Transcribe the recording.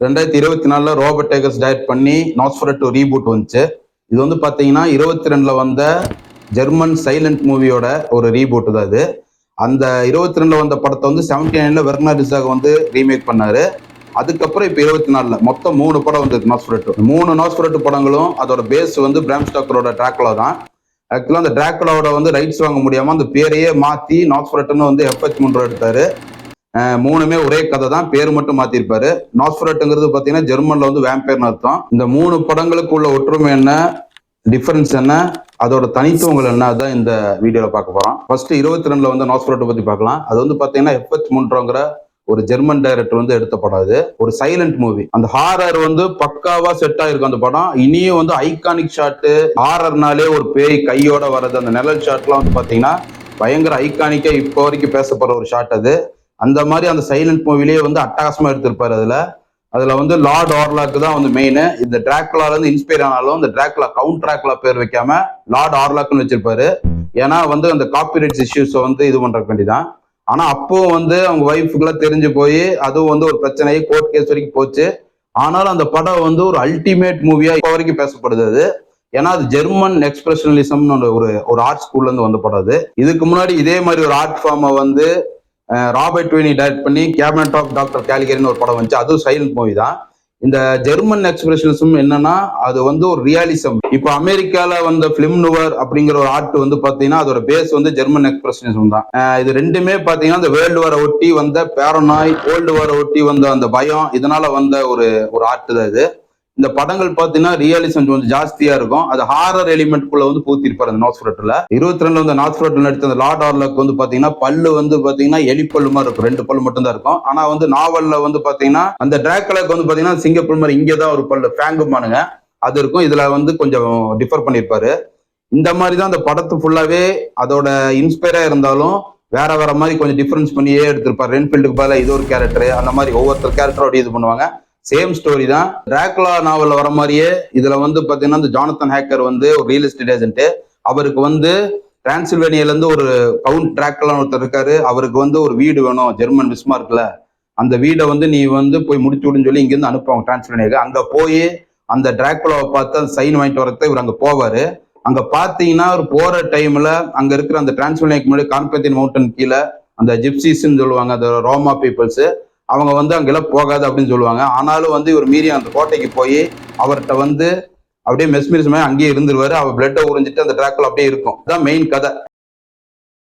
2024 Robert எகர்ஸ் direct பண்ணி நாஸ்ஃபெரட்டு reboot வந்துச்சு. இது வந்து பார்த்தீங்கன்னா 22ல வந்த ஜெர்மன் சைலண்ட் மூவியோட ஒரு ரீபூட் தான் இது. அந்த 22ல வந்த படத்தை வந்து 79ல வெர்னர் ஹெர்சாக் வந்து ரீமேக் பண்ணாரு. அதுக்கப்புறம் இப்போ 24ல மொத்தம் 3 படம் வந்திருக்கு நாஸ்ஃபெரட்டு. 3 நாஸ்ஃபெரட்டு படங்களும் அதோட பேஸ் வந்து பிராம் ஸ்டாக்கரோட டிராக்குலா தான். ஆக்சுவலாக அந்த டிராக்குலாவோட வந்து ரைட்ஸ் வாங்க முடியாம அந்த பேரையே மாற்றி நாஸ்ஃபெரட்டுன்னு வந்து எஃப்ஹெச் முன்ரோ எடுத்தாரு. 3மே ஒரே கதை தான், பேர் மட்டும் மாத்திருப்பாரு. நாஸ்ஃபெரட்டுங்கிறது பாத்தீங்கன்னா ஜெர்மன்ல வந்து வேம்பயர்னு அர்த்தம். இந்த 3 படங்களுக்கு உள்ள ஒற்றுமை என்ன, டிஃபரன்ஸ் என்ன, அதோட தனித்துவங்கள் என்ன, அதான் இந்த வீடியோல பார்க்க போறோம். ஃபர்ஸ்ட் 22ல வந்து நாஸ்ஃபெரட்டு பத்தி பார்க்கலாம். அது வந்து பாத்தீங்கன்னா எஃப்ஹெச் முன்ரோங்கிற ஒரு ஜெர்மன் டைரக்டர் வந்து எடுத்த படம். அது ஒரு சைலண்ட் மூவி. அந்த ஹாரர் வந்து பக்காவா செட் ஆயிருக்கும் அந்த படம். இனியும் வந்து ஐகானிக் ஷாட்டு, ஹாரர்னாலே ஒரு பேய் கையோட வர்றது, அந்த நிழல் ஷாட்லாம் வந்து பாத்தீங்கன்னா பயங்கர ஐகானிக்கா இப்போ வரைக்கும் பேசப்படுற ஒரு ஷாட் அது. அந்த மாதிரி அந்த சைலண்ட் மூவிலேயே வந்து அட்டகாசமா எடுத்திருப்பாரு. அதுல வந்து லார்ட் ஆர்லாக்கு தான் வந்து மெயின். இந்த டிராக்குலால இருந்து இன்ஸ்பயர் ஆனாலும் இந்த டிராக்குலா கவுண்ட் டிராக்குலா பேர் வைக்காம லார்ட் ஆர்லாக்குன்னு வச்சிருப்பாரு. ஏன்னா வந்து அந்த காப்பிரைட்ஸ் இஷ்யூஸ் வந்து இது பண்றதுக்கு வேண்டிதான். ஆனா அப்போ வந்து அவங்க ஒய்ஃபுக்குலாம் தெரிஞ்சு போய் அதுவும் வந்து ஒரு பிரச்சனையை கோர்ட் கேஸ் வரைக்கும் போச்சு. ஆனாலும் அந்த படம் வந்து ஒரு அல்டிமேட் மூவியா இப்போ வரைக்கும் பேசப்படுது அது. ஏன்னா அது ஜெர்மன் எக்ஸ்பிரஷனலிசம்னு ஒரு ஆர்ட் ஸ்கூல்ல இருந்து வந்த படம் அது. இதுக்கு முன்னாடி இதே மாதிரி ஒரு ஆர்ட் ஃபார்மை வந்து ராபர்ட் ட்வினி டைரக்ட் பண்ணி கேபினட் ஆஃப் டாக்டர் கேலிகரின்னு ஒரு படம் வந்துச்சு. அதுவும் சைலண்ட் மூவி தான். இந்த ஜெர்மன் எக்ஸ்பிரஷனிசம் என்னன்னா அது வந்து ஒரு ரியாலிசம். இப்போ அமெரிக்கால வந்த பிலிம் நுவர் அப்படிங்கிற ஒரு ஆர்ட் வந்து பாத்தீங்கன்னா அதோட பேஸ் வந்து ஜெர்மன் எக்ஸ்பிரஷனிசம் தான். இது ரெண்டுமே பாத்தீங்கன்னா இந்த வேர்ல்டு வாரை ஒட்டி வந்த பேரனாய், கோல்டு வாரை ஒட்டி வந்த அந்த பயம், இதனால வந்த ஒரு ஆர்ட் தான் இது. இந்த படங்கள் பாத்தீங்கன்னா ரியலிசம் கொஞ்சம் ஜாஸ்தியா இருக்கும். அது ஹாரர் எலிமெண்ட்குள்ள வந்து பூத்திருப்பாரு அந்த நாஸ்ஃபெரட்டுல. 22ல வந்து நாஸ்ஃபெரட்டுல நடித்த அந்த லார்ட் ஆர்லாக் வந்து பாத்தீங்கன்னா பல்லு வந்து பாத்தீங்கன்னா எலிப்பல்லு மாதிரி இருக்கும். 2 பல்லு மட்டும் தான் இருக்கும். ஆனா வந்து நாவல்ல வந்து பாத்தீங்கன்னா அந்த டிராக்குலாக்கு வந்து பாத்தீங்கன்னா சிங்கப்பல் மாதிரி இங்கதான் ஒரு பல்லு ஃபேங்குமானுங்க அது இருக்கும். இதுல வந்து கொஞ்சம் டிஃபர் பண்ணிருப்பாரு. இந்த மாதிரி தான் அந்த படத்து ஃபுல்லாவே அதோட இன்ஸ்பயரா இருந்தாலும் வேற வேற மாதிரி கொஞ்சம் டிஃபரன்ஸ் பண்ணியே எடுத்திருப்பாரு. ரென்ஃபீல்டுக்கு பதிலாக இது ஒரு கேரக்டர், அந்த மாதிரி ஒவ்வொருத்தர் கேரக்டரோட இது பண்ணுவாங்க. சேம் ஸ்டோரி தான். டிராக்குலா நாவல்ல வர மாதிரியே இதுல வந்து பாத்தீங்கன்னா இந்த ஜானத்தன் ஹேக்கர் வந்து ஒரு ரியல் எஸ்டேட் ஏஜென்ட். அவருக்கு வந்து டிரான்சில்வேனியால இருந்து ஒரு கவுண்ட் டிராக்குலா ஒருத்தர் இருக்காரு. அவருக்கு வந்து ஒரு வீடு வேணும் ஜெர்மன் விஸ்மார்க்ல. அந்த வீடை வந்து நீ வந்து போய் முடிச்சு விடுன்னு சொல்லி இங்கிருந்து அனுப்புவாங்க டிரான்சில்வேனியாவுக்கு. அங்க போய் அந்த டிராக்குலாவை பார்த்து அந்த சைன் வாங்கிட்டு வரத இவர் அங்க போவாரு. அங்க பாத்தீங்கன்னா ஒரு போற டைம்ல அங்க இருக்கிற அந்த டிரான்சில்வேனியாக்கு முன்னாடி கார்பேத்தியன் மவுண்டன் கீழே அந்த ஜிப்சிஸ்ன்னு சொல்லுவாங்க, அந்த ரோமா பீப்புள்ஸ், அவங்க வந்து அங்கெல்லாம் போகாது அப்படின்னு சொல்லுவாங்க. ஆனாலும் வந்து இவர் மீறி அந்த கோட்டைக்கு போய் அவர்கிட்ட வந்து அப்படியே மெஸ்மரிசமே அங்கேயே இருந்துருவாரு. அவர் பிளட்டை உறிஞ்சிட்டு அந்த டிராக்குலா அப்படியே இருக்கும். அதான் மெயின் கதை.